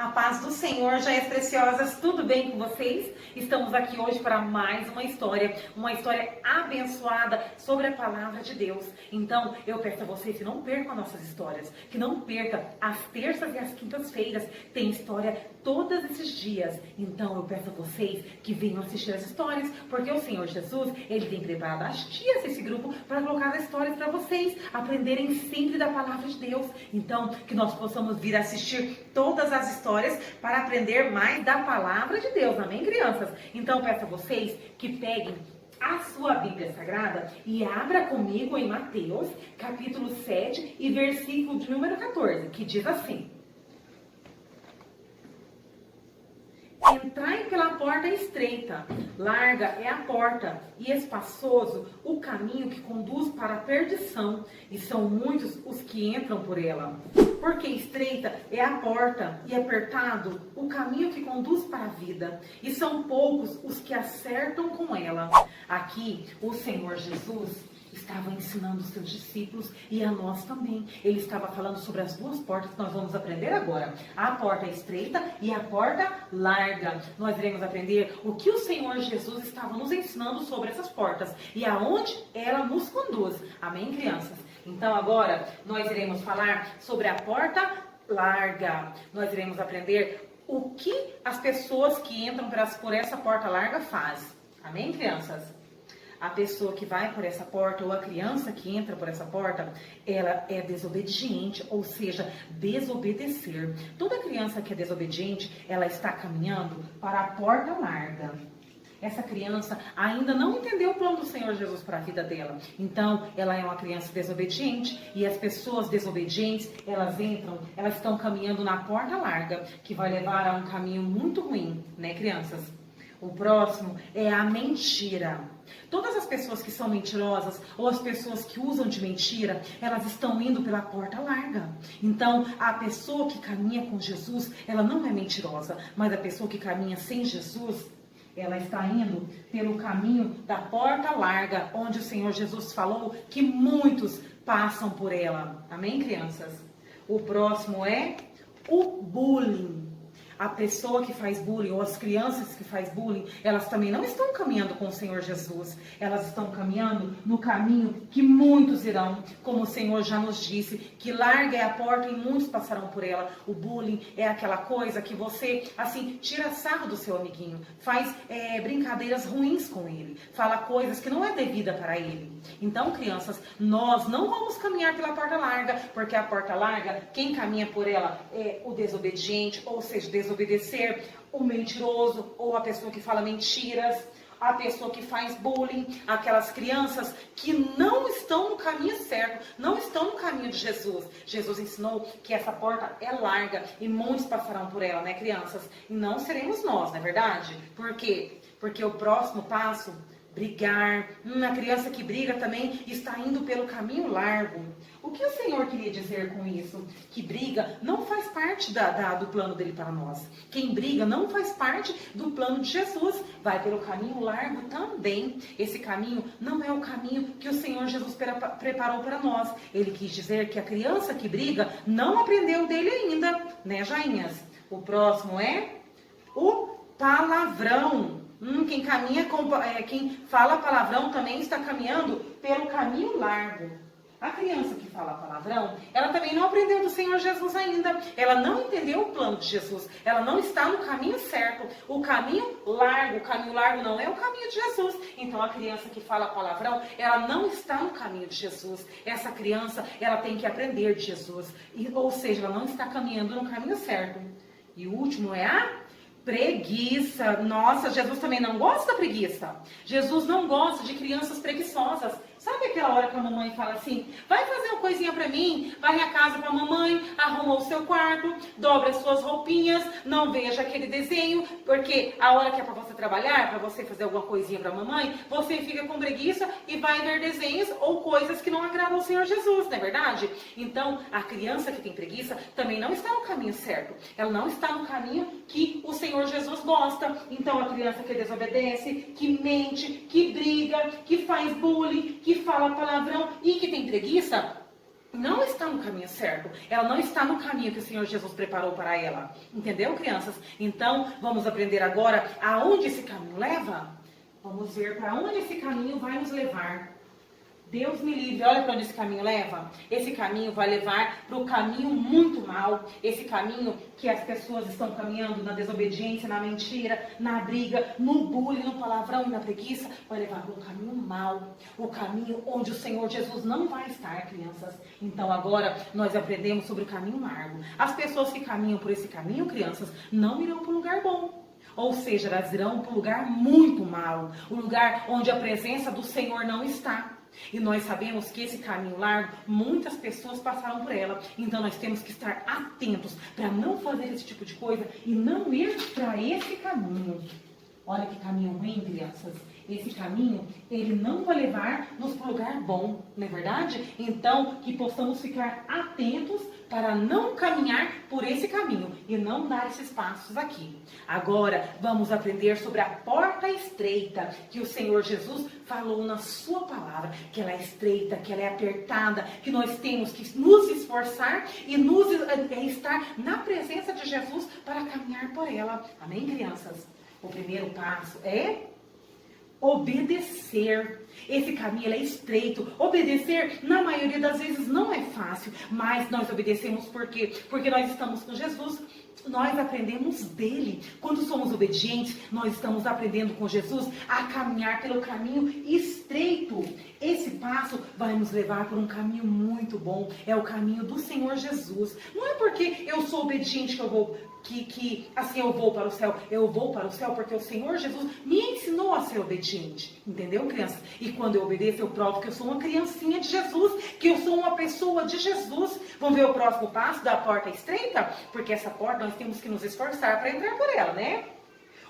A paz do Senhor, joias preciosas, tudo bem com vocês? Estamos aqui hoje para mais uma história abençoada sobre a palavra de Deus. Então, eu peço a vocês que não percam nossas histórias, que não percam as terças e as quintas-feiras, tem história todos esses dias. Então, eu peço a vocês que venham assistir as histórias, porque o Senhor Jesus, Ele tem preparado as tias desse grupo para colocar as histórias para vocês aprenderem sempre da palavra de Deus. Então, que nós possamos vir assistir todas as histórias para aprender mais da palavra de Deus, amém, crianças? Então, eu peço a vocês que peguem a sua Bíblia Sagrada e abra comigo em Mateus, capítulo 7 e versículo de número 14, que diz assim: Entrai pela porta estreita, larga é a porta, e espaçoso o caminho que conduz para a perdição, e são muitos os que entram por ela. Porque estreita é a porta, e apertado o caminho que conduz para a vida, e são poucos os que acertam com ela. Aqui, o Senhor Jesus estava ensinando os seus discípulos e a nós também. Ele estava falando sobre as duas portas que nós vamos aprender agora. A porta estreita e a porta larga. Nós iremos aprender o que o Senhor Jesus estava nos ensinando sobre essas portas e aonde ela nos conduz. Amém, crianças? Então agora nós iremos falar sobre a porta larga. Nós iremos aprender o que as pessoas que entram por essa porta larga fazem. Amém, crianças? A pessoa que vai por essa porta, ou a criança que entra por essa porta, ela é desobediente, ou seja, desobedecer. Toda criança que é desobediente, ela está caminhando para a porta larga. Essa criança ainda não entendeu o plano do Senhor Jesus para a vida dela. Então, ela é uma criança desobediente, e as pessoas desobedientes, elas estão caminhando na porta larga, que vai levar a um caminho muito ruim, né, crianças? O próximo é a mentira. Todas as pessoas que são mentirosas ou as pessoas que usam de mentira, elas estão indo pela porta larga. Então, a pessoa que caminha com Jesus, ela não é mentirosa, mas a pessoa que caminha sem Jesus, ela está indo pelo caminho da porta larga, onde o Senhor Jesus falou que muitos passam por ela. Amém, crianças? O próximo é o bullying. A pessoa que faz bullying, ou as crianças que faz bullying, elas também não estão caminhando com o Senhor Jesus. Elas estão caminhando no caminho que muitos irão, como o Senhor já nos disse, que larga é a porta e muitos passarão por ela. O bullying é aquela coisa que você, assim, tira sarro do seu amiguinho, faz brincadeiras ruins com ele, fala coisas que não é devida para ele. Então, crianças, nós não vamos caminhar pela porta larga, porque a porta larga, quem caminha por ela é o desobediente, ou seja, desobedecer, o mentiroso, ou a pessoa que fala mentiras, a pessoa que faz bullying, aquelas crianças que não estão no caminho certo, não estão no caminho de Jesus. Jesus ensinou que essa porta é larga e muitos passarão por ela, né, crianças? E não seremos nós, não é verdade? Por quê? Porque o próximo passo, brigar. A criança que briga também está indo pelo caminho largo. O que o Senhor queria dizer com isso? Que briga não faz parte do plano dele para nós. Quem briga não faz parte do plano de Jesus. Vai pelo caminho largo também. Esse caminho não é o caminho que o Senhor Jesus preparou para nós. Ele quis dizer que a criança que briga não aprendeu dele ainda, né, joinhas? O próximo é o palavrão. Quem fala palavrão também está caminhando pelo caminho largo. A criança que fala palavrão, ela também não aprendeu do Senhor Jesus ainda. Ela não entendeu o plano de Jesus. Ela não está no caminho certo. O caminho largo não é o caminho de Jesus. Então, a criança que fala palavrão, ela não está no caminho de Jesus. Essa criança, ela tem que aprender de Jesus. Ou seja, ela não está caminhando no caminho certo. E o último é a preguiça. Nossa, Jesus também não gosta da preguiça. Jesus não gosta de crianças preguiçosas. Sabe aquela hora que a mamãe fala assim, vai fazer uma coisinha pra mim, vai a casa pra mamãe, arruma o seu quarto, dobra as suas roupinhas, não veja aquele desenho, porque a hora que é pra você trabalhar, pra você fazer alguma coisinha pra mamãe, você fica com preguiça e vai ver desenhos ou coisas que não agradam ao Senhor Jesus, não é verdade? Então, a criança que tem preguiça também não está no caminho certo. Ela não está no caminho que o Senhor Jesus gosta. Então, a criança que desobedece, que mente, que briga, que faz bullying, que fala palavrão e que tem preguiça, não está no caminho certo. Ela não está no caminho que o Senhor Jesus preparou para ela. Entendeu, crianças? Então, vamos aprender agora aonde esse caminho leva? Vamos ver para onde esse caminho vai nos levar. Deus me livre, olha para onde esse caminho leva. Esse caminho vai levar para o caminho muito mal. Esse caminho que as pessoas estão caminhando na desobediência, na mentira, na briga, no bullying, no palavrão e na preguiça, vai levar para um caminho mal. O caminho onde o Senhor Jesus não vai estar, crianças. Então agora nós aprendemos sobre o caminho amargo. As pessoas que caminham por esse caminho, crianças, não irão para um lugar bom. Ou seja, elas irão para um lugar muito mal. O lugar onde a presença do Senhor não está. E nós sabemos que esse caminho largo, muitas pessoas passaram por ela. Então nós temos que estar atentos para não fazer esse tipo de coisa e não ir para esse caminho. Olha que caminho ruim, crianças. Esse caminho, ele não vai levar-nos para um lugar bom, não é verdade? Então, que possamos ficar atentos para não caminhar por esse caminho e não dar esses passos aqui. Agora, vamos aprender sobre a porta estreita que o Senhor Jesus falou na sua palavra, que ela é estreita, que ela é apertada, que nós temos que nos esforçar e estar na presença de Jesus para caminhar por ela. Amém, crianças? O primeiro passo é obedecer. Esse caminho ele é estreito. Obedecer, na maioria das vezes, não é fácil. Mas nós obedecemos por quê? Porque nós estamos com Jesus. Nós aprendemos dele. Quando somos obedientes, nós estamos aprendendo com Jesus a caminhar pelo caminho estreito. Esse passo vai nos levar por um caminho muito bom. É o caminho do Senhor Jesus. Não é porque eu sou obediente que eu vou... assim eu vou para o céu. Eu vou para o céu porque o Senhor Jesus me ensinou a ser obediente. Entendeu, crianças? E quando eu obedeço, eu provo que eu sou uma criancinha de Jesus, que eu sou uma pessoa de Jesus. Vamos ver o próximo passo da porta estreita? Porque essa porta nós temos que nos esforçar para entrar por ela, né?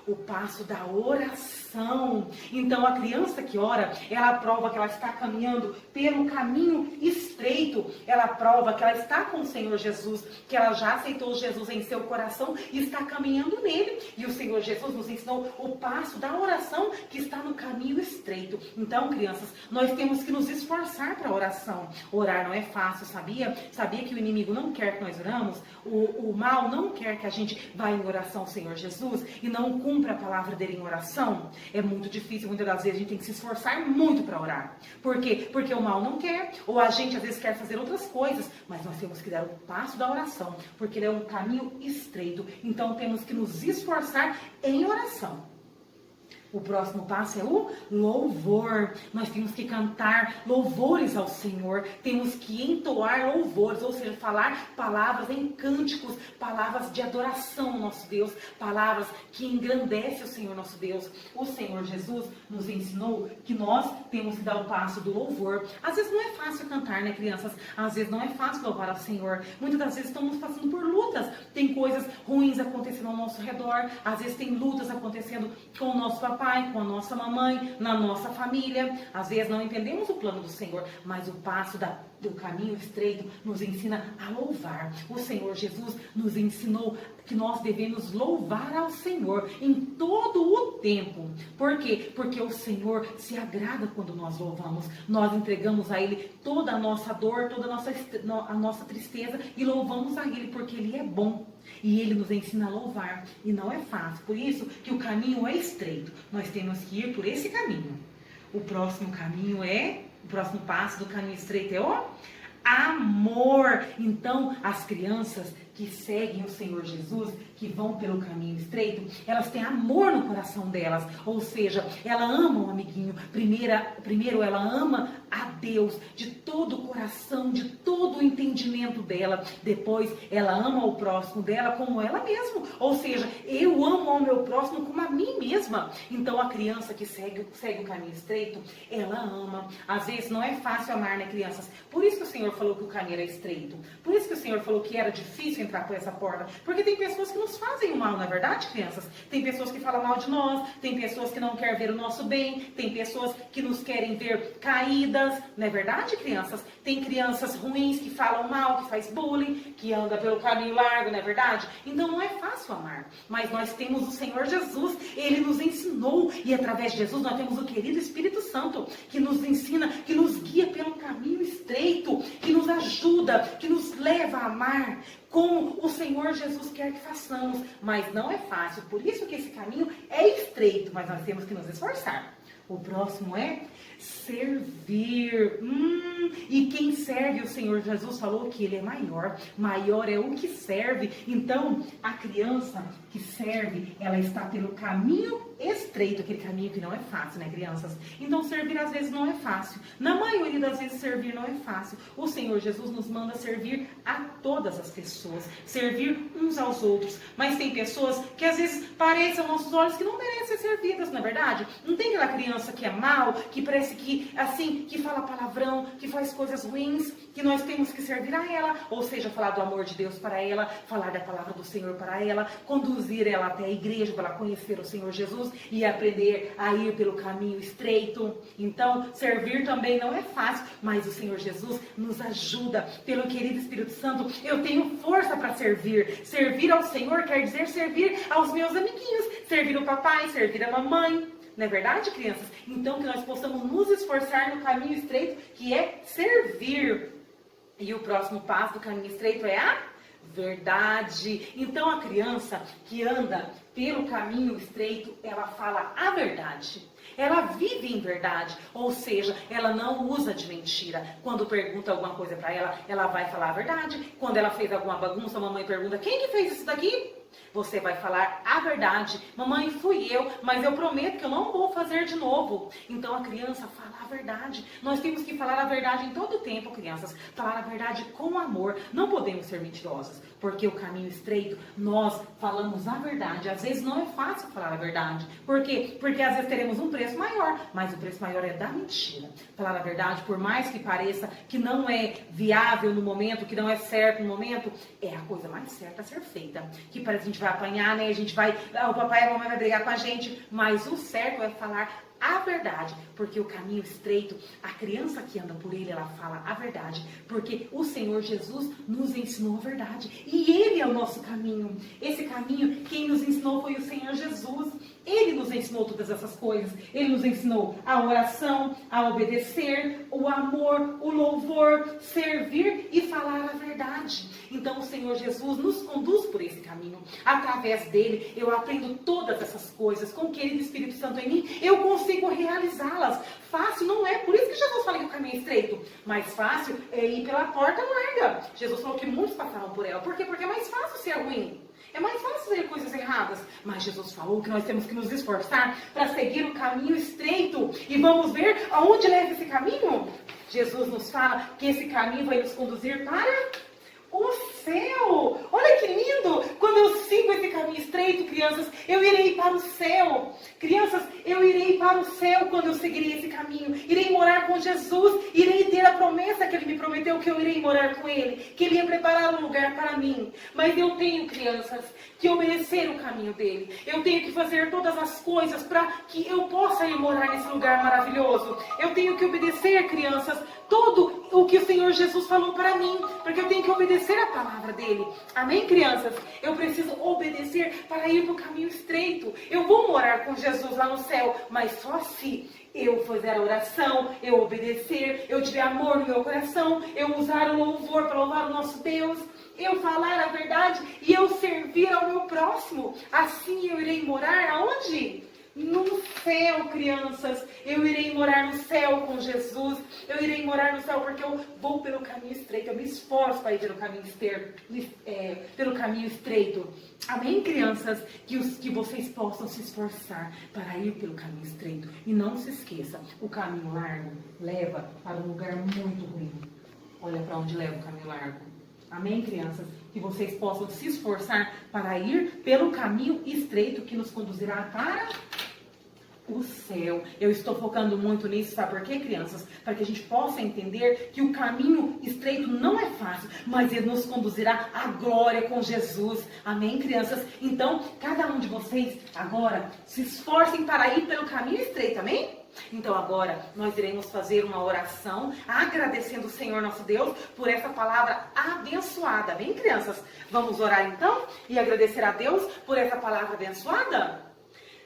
O passo da oração. Então a criança que ora, ela prova que ela está caminhando pelo caminho estreito. Ela prova que ela está com o Senhor Jesus, que ela já aceitou Jesus em seu coração e está caminhando nele. E o Senhor Jesus nos ensinou o passo da oração que está no caminho estreito. Então, crianças, nós temos que nos esforçar para a oração. Orar não é fácil, sabia? Sabia que o inimigo não quer que nós oramos? O mal não quer que a gente vá em oração ao Senhor Jesus e não cumpra a palavra dele em oração. É muito difícil, muitas das vezes a gente tem que se esforçar muito para orar. Por quê? Porque o mal não quer, ou a gente às vezes quer fazer outras coisas, mas nós temos que dar o passo da oração, porque ele é um caminho estreito. Então temos que nos esforçar em oração. O próximo passo é o louvor. Nós temos que cantar louvores ao Senhor. Temos que entoar louvores, ou seja, falar palavras em cânticos, palavras de adoração ao nosso Deus, palavras que engrandecem o Senhor nosso Deus. O Senhor Jesus nos ensinou que nós temos que dar o passo do louvor. Às vezes não é fácil cantar, né, crianças? Às vezes não é fácil louvar ao Senhor. Muitas das vezes estamos passando por lutas. Tem coisas ruins acontecendo ao nosso redor. Às vezes tem lutas acontecendo com o nosso papai, com a nossa mamãe, na nossa família. Às vezes não entendemos o plano do Senhor, mas o passo do caminho estreito nos ensina a louvar. O Senhor Jesus nos ensinou que nós devemos louvar ao Senhor em todo o tempo. Por quê? Porque o Senhor se agrada quando nós louvamos. Nós entregamos a Ele toda a nossa dor, toda a nossa tristeza e louvamos a Ele porque Ele é bom. E Ele nos ensina a louvar. E não é fácil. Por isso que o caminho é estreito. Nós temos que ir por esse caminho. O próximo passo do caminho estreito é o amor. Então, as crianças que seguem o Senhor Jesus, que vão pelo caminho estreito, elas têm amor no coração delas. Ou seja, ela ama o amiguinho. Primeiro ela ama a Deus de todo o coração, de todo o entendimento dela. Depois, ela ama o próximo dela como ela mesma. Ou seja, eu amo o meu próximo como a mim mesma. Então, a criança que segue o caminho estreito, ela ama. Às vezes, não é fácil amar, né, crianças? Por isso que o Senhor falou que o caminho era estreito. Por isso que o Senhor falou que era difícil entrar por essa porta. Porque tem pessoas que nos fazem o mal, não é verdade, crianças? Tem pessoas que falam mal de nós, tem pessoas que não querem ver o nosso bem, tem pessoas que nos querem ver caídas, não é verdade, crianças? Tem crianças ruins que falam mal, que faz bullying, que anda pelo caminho largo, não é verdade? Então não é fácil amar. Mas nós temos o Senhor Jesus, Ele nos ensinou, e através de Jesus nós temos o querido Espírito Santo, que nos ensina, que nos guia pelo caminho estreito, que nos ajuda ajuda, que nos leva a amar como o Senhor Jesus quer que façamos. Mas não é fácil, por isso que esse caminho é estreito, mas nós temos que nos esforçar. O próximo é servir. E quem serve, o Senhor Jesus falou que Ele é maior. Maior é o que serve. Então, a criança que serve, ela está pelo caminho estreito, aquele caminho que não é fácil, né, crianças? Então, servir às vezes não é fácil. Na maioria das vezes, servir não é fácil. O Senhor Jesus nos manda servir a todas as pessoas. Servir uns aos outros. Mas tem pessoas que às vezes parecem aos nossos olhos que não merecem ser servidas, não é verdade? Não tem aquela criança que é mal, que parece que, assim, que fala palavrão, que faz coisas ruins, que nós temos que servir a ela, ou seja, falar do amor de Deus para ela, falar da palavra do Senhor para ela, conduzir ela até a igreja para ela conhecer o Senhor Jesus e aprender a ir pelo caminho estreito. Então, servir também não é fácil, mas o Senhor Jesus nos ajuda. Pelo querido Espírito Santo, eu tenho força para servir. Servir ao Senhor quer dizer servir aos meus amiguinhos, servir o papai, servir a mamãe. Não é verdade, crianças? Então, que nós possamos nos esforçar no caminho estreito, que é servir. E o próximo passo do caminho estreito é a verdade. Então, a criança que anda pelo caminho estreito, ela fala a verdade. Ela vive em verdade, ou seja, ela não usa de mentira. Quando pergunta alguma coisa para ela, ela vai falar a verdade. Quando ela fez alguma bagunça, a mamãe pergunta, quem que fez isso daqui? Você vai falar a verdade. Mamãe, fui eu, mas eu prometo que eu não vou fazer de novo. Então a criança fala a verdade. Nós temos que falar a verdade em todo tempo, crianças. Falar a verdade com amor. Não podemos ser mentirosas, porque o caminho estreito, nós falamos a verdade. Às vezes não é fácil falar a verdade. Por quê? Porque às vezes teremos um preço maior, mas o preço maior é da mentira. Falar a verdade, por mais que pareça que não é viável no momento, que não é certo no momento, é a coisa mais certa a ser feita. Que parece que a gente vai apanhar, né? A gente vai, o papai e a mamãe vai brigar com a gente, mas o certo é falar a verdade, porque o caminho estreito, a criança que anda por ele, ela fala a verdade, porque o Senhor Jesus nos ensinou a verdade, e Ele é o nosso caminho. Esse caminho, quem nos ensinou foi o Senhor Jesus. Ele nos ensinou todas essas coisas. Ele nos ensinou a oração, a obedecer, o amor, o louvor, servir e falar a verdade. Então o Senhor Jesus nos conduz por esse caminho. Através dele eu aprendo todas essas coisas. Com o querido Espírito Santo em mim, eu consigo realizá-las. Fácil não é. Por isso que Jesus fala que o caminho é estreito. Mais fácil é ir pela porta larga. Jesus falou que muitos passaram por ela. Por quê? Porque é mais fácil ser ruim. É mais fácil fazer coisas erradas. Mas Jesus falou que nós temos que nos esforçar para seguir o caminho estreito. E vamos ver aonde leva esse caminho? Jesus nos fala que esse caminho vai nos conduzir para o céu. Olha que lindo! Quando eu sigo esse caminho estreito, crianças, eu irei para o céu. Crianças, eu irei para o céu quando eu seguirei esse caminho. Irei morar com Jesus. Irei ter a promessa que Ele me prometeu que eu irei morar com Ele. Que Ele ia preparar um lugar para mim. Mas eu tenho, crianças, que obedecer o caminho dEle. Eu tenho que fazer todas as coisas para que eu possa ir morar nesse lugar maravilhoso. Eu tenho que obedecer, crianças, tudo o que o Senhor Jesus falou para mim. Porque eu tenho que obedecer a palavra dEle. Amém, crianças? Eu preciso obedecer para ir para o caminho estreito. Eu vou morar com Jesus lá no céu, mas só se eu fizer a oração, eu obedecer, eu tiver amor no meu coração, eu usar o louvor para louvar o nosso Deus, eu falar a verdade e eu servir ao meu próximo. Assim eu irei morar aonde? No céu, crianças. Eu irei morar no céu com Jesus. Eu irei morar no céu porque eu vou pelo caminho estreito. Eu me esforço para ir pelo caminho estreito. Amém, crianças? Que vocês possam se esforçar para ir pelo caminho estreito. E não se esqueça, o caminho largo leva para um lugar muito ruim. Olha para onde leva o caminho largo. Amém, crianças? Que vocês possam se esforçar para ir pelo caminho estreito que nos conduzirá para o céu. Eu estou focando muito nisso, sabe por quê, crianças? Para que a gente possa entender que o caminho estreito não é fácil, mas ele nos conduzirá à glória com Jesus. Amém, crianças? Então, cada um de vocês agora se esforcem para ir pelo caminho estreito, amém? Então agora nós iremos fazer uma oração agradecendo o Senhor nosso Deus por essa palavra abençoada. Bem, crianças? Vamos orar então e agradecer a Deus por essa palavra abençoada?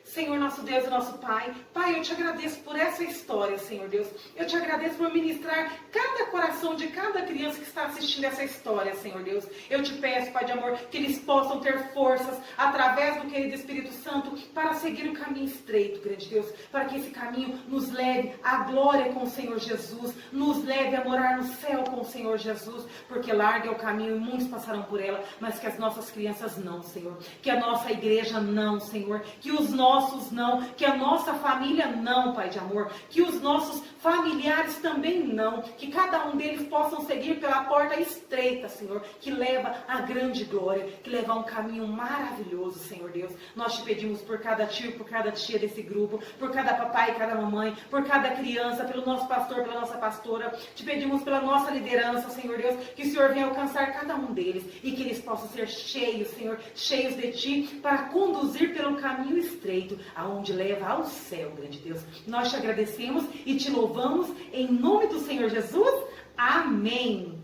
Senhor, nosso Deus e nosso Pai. Pai, eu te agradeço por essa história, Senhor Deus. Eu te agradeço por ministrar cada coração de cada criança que está assistindo essa história, Senhor Deus. Eu te peço, Pai de amor, que eles possam ter forças através do querido Espírito Santo para seguir o caminho estreito, grande Deus. Para que esse caminho nos leve à glória com o Senhor Jesus, nos leve a morar no céu com o Senhor Jesus, porque larga é o caminho e muitos passarão por ela, mas que as nossas crianças não, Senhor. Que a nossa igreja não, Senhor. Que os nossos não. Que a nossa família não, Pai de amor. Que os nossos familiares também não. Que cada um deles possam seguir pela porta estreita, Senhor, que leva à grande glória, que leva a um caminho maravilhoso, Senhor Deus. Nós te pedimos por cada tio, por cada tia desse grupo, por cada papai e cada mamãe, por cada criança, pelo nosso pastor, pela nossa pastora. Te pedimos pela nossa liderança, Senhor Deus, que o Senhor venha alcançar cada um deles e que eles possam ser cheios, Senhor, cheios de Ti, para conduzir pelo caminho estreito, aonde leva ao céu, grande Deus. Nós te agradecemos e te louvamos em nome do Senhor Jesus. Amém.